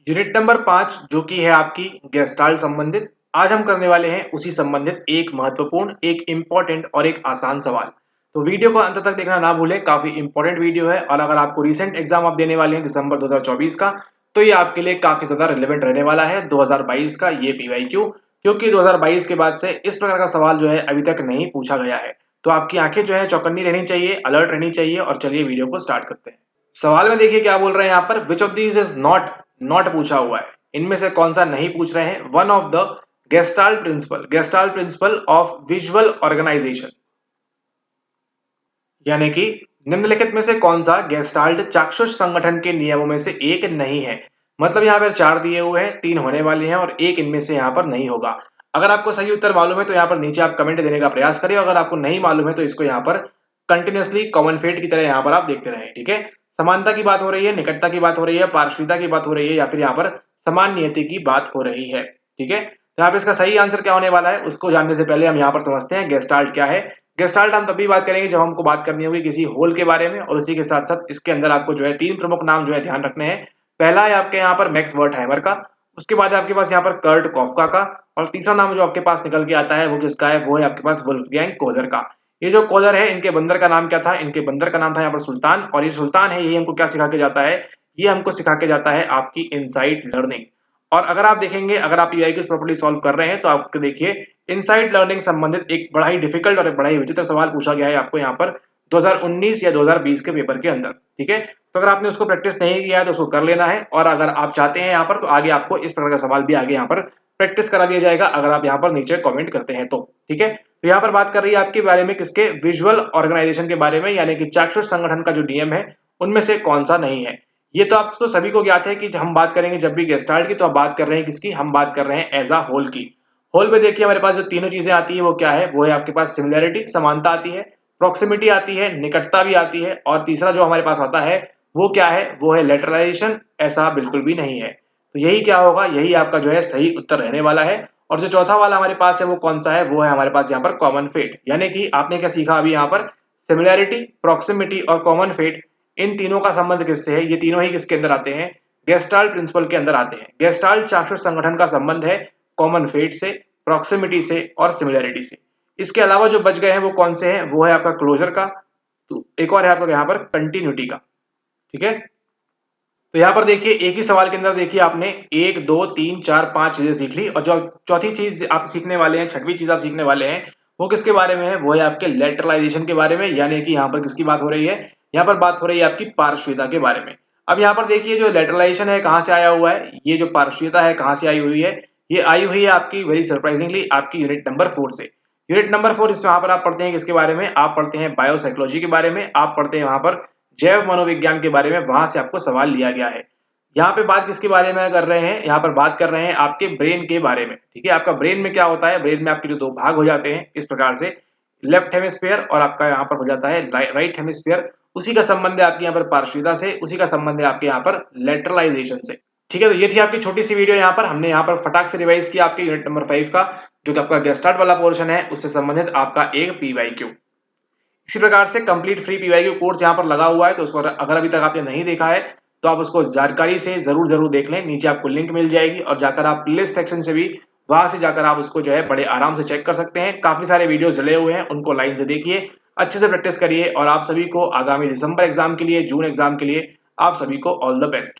Unit number 5 जो कि है आपकी गेस्टाल्ट संबंधित। आज हम करने वाले हैं उसी संबंधित एक महत्वपूर्ण, एक इंपॉर्टेंट और एक आसान सवाल। तो वीडियो को अंत तक देखना ना भूलें, काफी इंपॉर्टेंट वीडियो है और अगर आपको रिसेंट एग्जाम आप देने वाले हैं दिसंबर 2024 का, तो ये आपके लिए काफी ज्यादा रिलेवेंट रहने वाला है 2022 का ये पीवाईक्यू, क्योंकि 2022 के बाद से इस प्रकार का सवाल जो है अभी तक नहीं पूछा गया है। तो आपकी आंखें जो है चौकन्नी रहनी चाहिए, अलर्ट रहनी चाहिए। और चलिए वीडियो को स्टार्ट करते हैं। सवाल में देखिए क्या बोल रहे हैं यहाँ पर, which of these is not, not पूछा हुआ है, इनमें से कौन सा नहीं पूछ रहे हैं। One of the Gestalt principle of visual organization, यानी कि निम्नलिखित में से कौन सा गेस्टाल्ट चाक्षुष संगठन के नियमों में से एक नहीं है। मतलब यहाँ पर 4 दिए हुए हैं, 3 होने वाले हैं और एक इनमें से यहाँ पर नहीं होगा। अगर आपको सही उत्तर मालूम है तो यहाँ पर नीचे आप कमेंट देने का प्रयास करें। अगर आपको नहीं मालूम है तो इसको यहाँ पर कंटिन्यूअसली कॉमन फेट की तरह यहाँ पर आप देखते रहें। ठीक है, समानता की बात हो रही है, निकटता की बात हो रही है, पार्श्विता की बात हो रही है, या फिर यहाँ पर समान नियति की बात हो रही है। ठीक है, तो यहाँ पे इसका सही आंसर क्या होने वाला है उसको जानने से पहले हम यहाँ पर समझते हैं गेस्टाल्ट क्या है। गेस्टाल्ट हम तभी बात करेंगे जब हमको बात करनी होगी किसी होल के बारे में, और उसी के साथ साथ इसके अंदर आपको जो है 3 प्रमुख नाम जो है ध्यान रखने हैं। पहला है आपके यहाँ पर मैक्स वर्थहाइमर का, उसके बाद आपके पास यहाँ पर कर्ट कॉफका का, और तीसरा नाम जो आपके पास निकल के आता है वो किसका है, वो है आपके पास वुल्फगैंग कोहलर का। ये जो कोहलर है, इनके बंदर का नाम क्या था, इनके बंदर का नाम था यहाँ पर सुल्तान। और ये सुल्तान है, ये हमको क्या सिखा के जाता है, ये हमको सिखा के जाता है आपकी इनसाइड लर्निंग। और अगर आप देखेंगे, अगर आप पीआई क्यूज प्रॉपर्ली सॉल्व कर रहे हैं तो आपको देखिए इनसाइड लर्निंग संबंधित एक बड़ा ही डिफिकल्ट और एक बड़ा ही विचित्र सवाल पूछा गया है आपको यहाँ पर 2019 या 2020 के पेपर के अंदर। ठीक है, तो अगर आपने उसको प्रैक्टिस नहीं किया है तो उसको कर लेना है, और अगर आप चाहते हैं यहाँ पर तो आगे आपको इस प्रकार का सवाल भी आगे यहाँ पर प्रैक्टिस करा दिया जाएगा अगर आप यहाँ पर नीचे कमेंट करते हैं तो। ठीक है, तो यहाँ पर बात कर रही है आपके बारे में किसके, विजुअल ऑर्गेनाइजेशन के बारे में, यानी कि चाक्षुष संगठन का जो नियम है उनमें से कौन सा नहीं है। ये तो आपको सभी को ज्ञात है कि हम बात करेंगे जब भी गेस्टाल्ट की तो हम बात कर रहे हैं किसकी, हम बात कर रहे हैं एज अ होल की। होल में देखिए हमारे पास जो तीनों चीजें आती है वो क्या है, वो है आपके पास सिमिलैरिटी, समानता आती है, प्रॉक्सिमिटी आती है, निकटता भी आती है, और तीसरा जो हमारे पास आता है वो क्या है, वो है लेटरलाइजेशन। ऐसा बिल्कुल भी नहीं है। तो यही क्या होगा, यही आपका जो है सही उत्तर रहने वाला है। और जो चौथा वाला हमारे पास है वो कौन सा है, वो है हमारे पास यहाँ पर कॉमन फेट। यानी कि आपने क्या सीखा अभी यहाँ पर, सिमिलैरिटी, प्रॉक्सिमिटी और कॉमन फेट, इन तीनों का संबंध किससे है, ये तीनों ही किसके अंदर आते हैं, गेस्टाल्ट प्रिंसिपल के अंदर आते हैं। गेस्टाल्ट चाक्षुष संगठन का संबंध है कॉमन फेट से, प्रॉक्सिमिटी से और सिमिलैरिटी से। इसके अलावा जो बच गए हैं वो कौन से हैं, वो है आपका क्लोजर का, तो एक और है आपका यहाँ पर कंटिन्यूटी का। ठीक है, तो यहाँ पर देखिए एक ही सवाल के अंदर देखिए आपने 1 2 3 4 5 चीजें सीख ली, और जो चौथी चीज आप सीखने वाले हैं, छठवीं चीज आप सीखने वाले हैं, वो किसके बारे में है, वो है आपके लेटरलाइजेशन के बारे में। यानी कि यहाँ पर किसकी बात हो रही है, यहाँ पर बात हो रही है आपकी पार्श्विता के बारे में। अब यहाँ पर देखिए जो लेटरलाइजेशन है कहाँ से आया हुआ है, ये जो पार्श्विता है कहाँ से आई हुई है, ये आई हुई है आपकी वेरी सरप्राइजिंगली आपकी यूनिट नंबर 4 से। यूनिट नंबर 4 इसमें यहाँ पर आप पढ़ते हैं किसके बारे में, आप पढ़ते हैं बायोसाइकोलॉजी के बारे में, आप पढ़ते हैं वहां पर जैव मनोविज्ञान के बारे में, वहां से आपको सवाल लिया गया है। यहाँ पे बात किसके बारे में कर रहे हैं, यहाँ पर बात कर रहे हैं आपके ब्रेन के बारे में। ठीक है, आपका ब्रेन में क्या होता है, ब्रेन में आपके जो 2 भाग हो जाते हैं इस प्रकार से, लेफ्ट हेमिस्फीयर और आपका यहाँ पर हो जाता है राइट हेमिस्फीयर। उसी का संबंध है आपके यहाँ पर पार्श्विता से, उसी का संबंध है आपके यहाँ पर लेटरलाइजेशन से। ठीक है, तो ये थी आपकी छोटी सी वीडियो। यहाँ पर हमने यहाँ पर फटाक से रिवाइज किया आपके यूनिट नंबर 5 का, जो कि आपका गेस्टार्ट वाला पोर्शन है, उससे संबंधित आपका एक पीवाईक्यू। इसी प्रकार से कंप्लीट फ्री पीवाईक्यू कोर्स यहाँ पर लगा हुआ है, तो उसको अगर अभी तक आपने नहीं देखा है तो आप उसको जानकारी से जरूर देख लें। नीचे आपको लिंक मिल जाएगी और जाकर आप प्लेलिस्ट सेक्शन से भी वहां से जाकर आप उसको जो है बड़े आराम से चेक कर सकते हैं। काफी सारे वीडियोस डले हुए हैं, उनको लाइन से देखिए, अच्छे से प्रैक्टिस करिए। और आप सभी को आगामी दिसंबर एग्जाम के लिए, जून एग्जाम के लिए आप सभी को ऑल द बेस्ट।